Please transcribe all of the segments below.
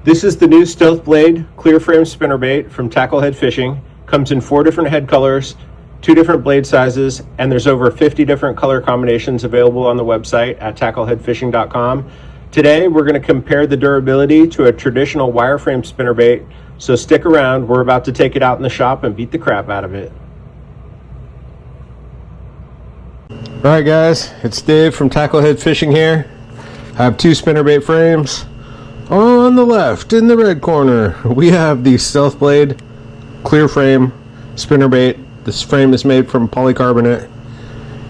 This is the new Stealth Blade clear frame spinnerbait from Tacklehead Fishing. Comes in 4 different head colors, 2 different blade sizes, and there's over 50 different color combinations available on the website at tackleheadfishing.com. Today we're going to compare the durability to a traditional wireframe spinnerbait, so stick around. We're about to take it out in the shop and beat the crap out of it. Alright guys, it's Dave from Tacklehead Fishing here. I have 2 spinnerbait frames. On the left, in the red corner, we have the Stealth Blade clear frame spinnerbait. This frame is made from polycarbonate.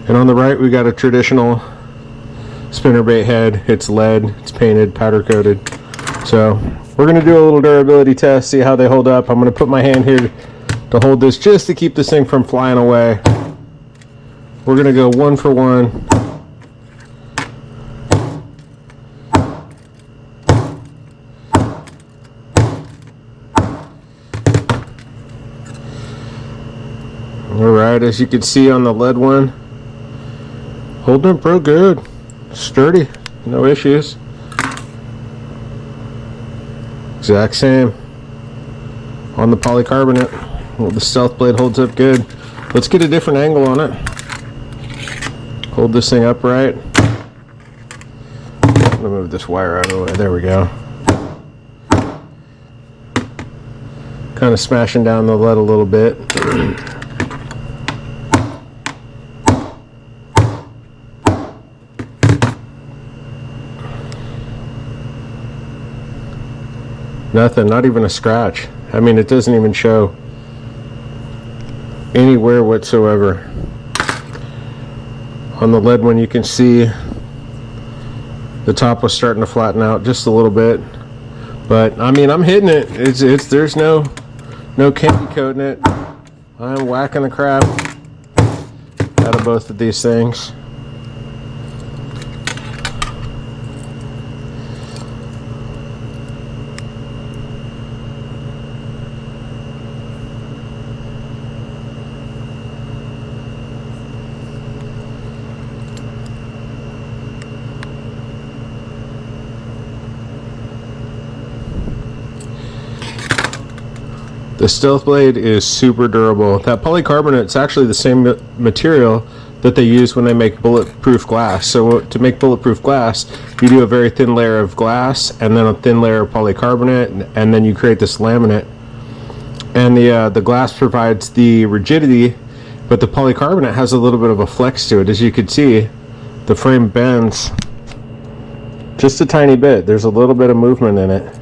And on the right, we got a traditional spinnerbait head. It's lead, it's painted, powder coated. So we're going to do a little durability test, see how they hold up. I'm going to put my hand here to hold this just to keep this thing from flying away. We're going to go 1 for 1. Alright, as you can see on the lead one, holding up real good, sturdy, no issues. Exact same on the polycarbonate. Well, the Stealth Blade holds up good. Let's get a different angle on it. Hold this thing upright. Let me move this wire out of the way. There we go. Kind of smashing down the lead a little bit. Nothing, not even a scratch. I mean, it doesn't even show anywhere whatsoever. On the lead one, you can see the top was starting to flatten out just a little bit. But I mean, I'm hitting it. There's no candy coating it. I'm whacking the crap out of both of these things. The Stealth Blade is super durable. That polycarbonate is actually the same material that they use when they make bulletproof glass. So to make bulletproof glass, you do a very thin layer of glass and then a thin layer of polycarbonate, and then you create this laminate. And the glass provides the rigidity, but the polycarbonate has a little bit of a flex to it. As you can see, the frame bends just a tiny bit. There's a little bit of movement in it,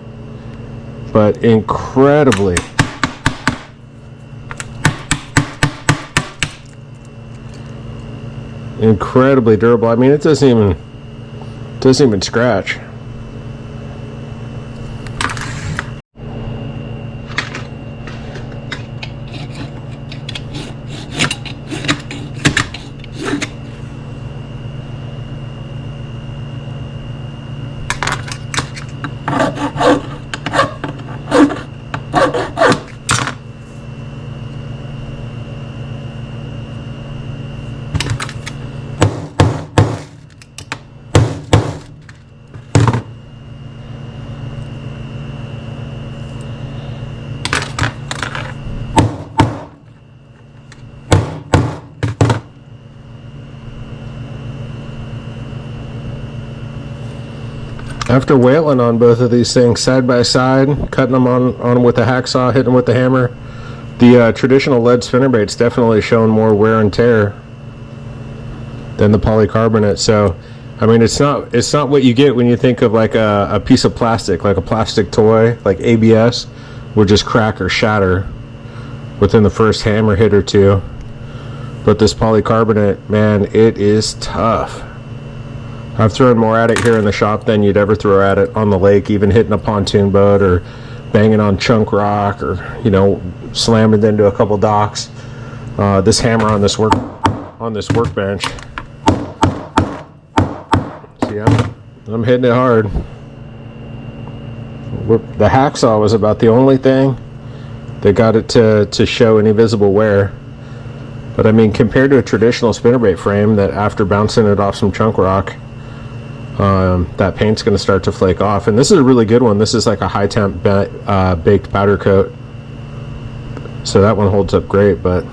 but incredibly durable. I mean, it doesn't even scratch. After whaling on both of these things side by side, cutting them on with a hacksaw, hitting them with the hammer, the traditional lead spinnerbait's definitely shown more wear and tear than the polycarbonate. So, I mean, it's not what you get when you think of like a piece of plastic, like a plastic toy, like ABS, will just crack or shatter within the first hammer hit or two. But this polycarbonate, man, it is tough. I've thrown more at it here in the shop than you'd ever throw at it on the lake, even hitting a pontoon boat or banging on chunk rock or, you know, slamming into a couple docks. This hammer on this workbench. See, I'm hitting it hard. The hacksaw was about the only thing that got it to show any visible wear. But I mean, compared to a traditional spinnerbait frame that after bouncing it off some chunk rock, that paint's going to start to flake off. And this is a really good one. This is like a high temp baked powder coat, so that one holds up great. But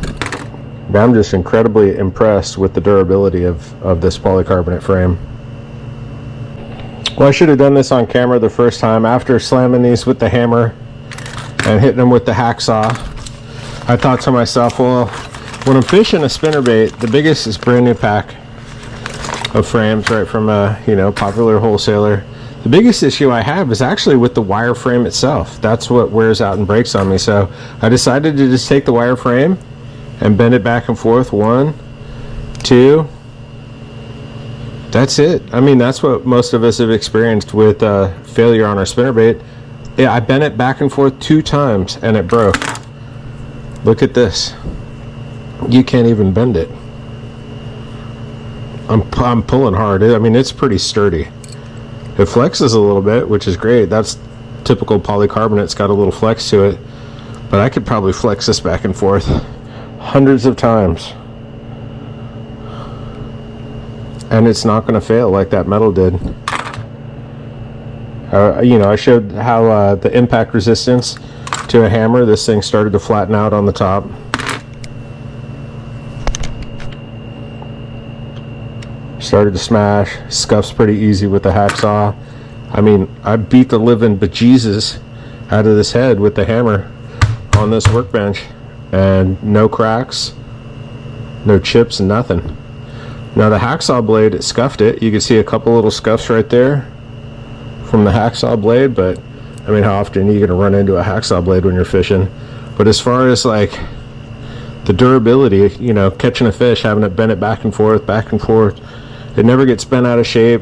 I'm just incredibly impressed with the durability of this polycarbonate frame. Well, I should have done this on camera the first time. After slamming these with the hammer and hitting them with the hacksaw, I thought to myself, well, when I'm fishing a spinnerbait, the biggest is brand new pack of frames right from a popular wholesaler. The biggest issue I have is actually with the wire frame itself. That's what wears out and breaks on me. So I decided to just take the wire frame and bend it back and forth. 1, 2. That's it. I mean, that's what most of us have experienced with failure on our spinnerbait. Yeah, I bent it back and forth 2 times and it broke. Look at this. You can't even bend it. I'm pulling hard. I mean, it's pretty sturdy. It flexes a little bit, which is great. That's typical polycarbonate. It's got a little flex to it. But I could probably flex this back and forth hundreds of times, and it's not going to fail like that metal did. I showed how the impact resistance to a hammer, this thing started to flatten out on the top. Started to smash. Scuffs pretty easy with the hacksaw. I mean, I beat the living bejesus out of this head with the hammer on this workbench, and no cracks, no chips, nothing. Now the hacksaw blade, it scuffed it. You can see a couple little scuffs right there from the hacksaw blade, but I mean, how often are you going to run into a hacksaw blade when you're fishing? But as far as like the durability, catching a fish, having it bend it back and forth, it never gets bent out of shape.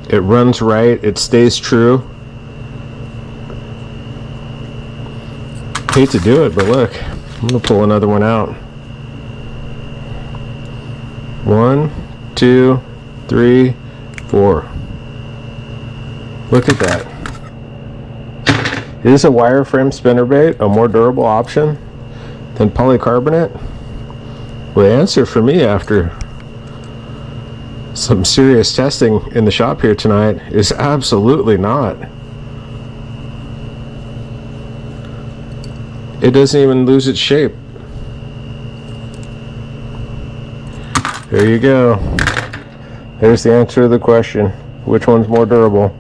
It runs right. It stays true. Hate to do it, but look, I'm going to pull another one out. 1, 2, 3, 4. Look at that. Is a wireframe spinnerbait a more durable option than polycarbonate? Well, the answer for me after some serious testing in the shop here tonight is absolutely not. It doesn't even lose its shape. There you go. There's the answer to the question. Which one's more durable?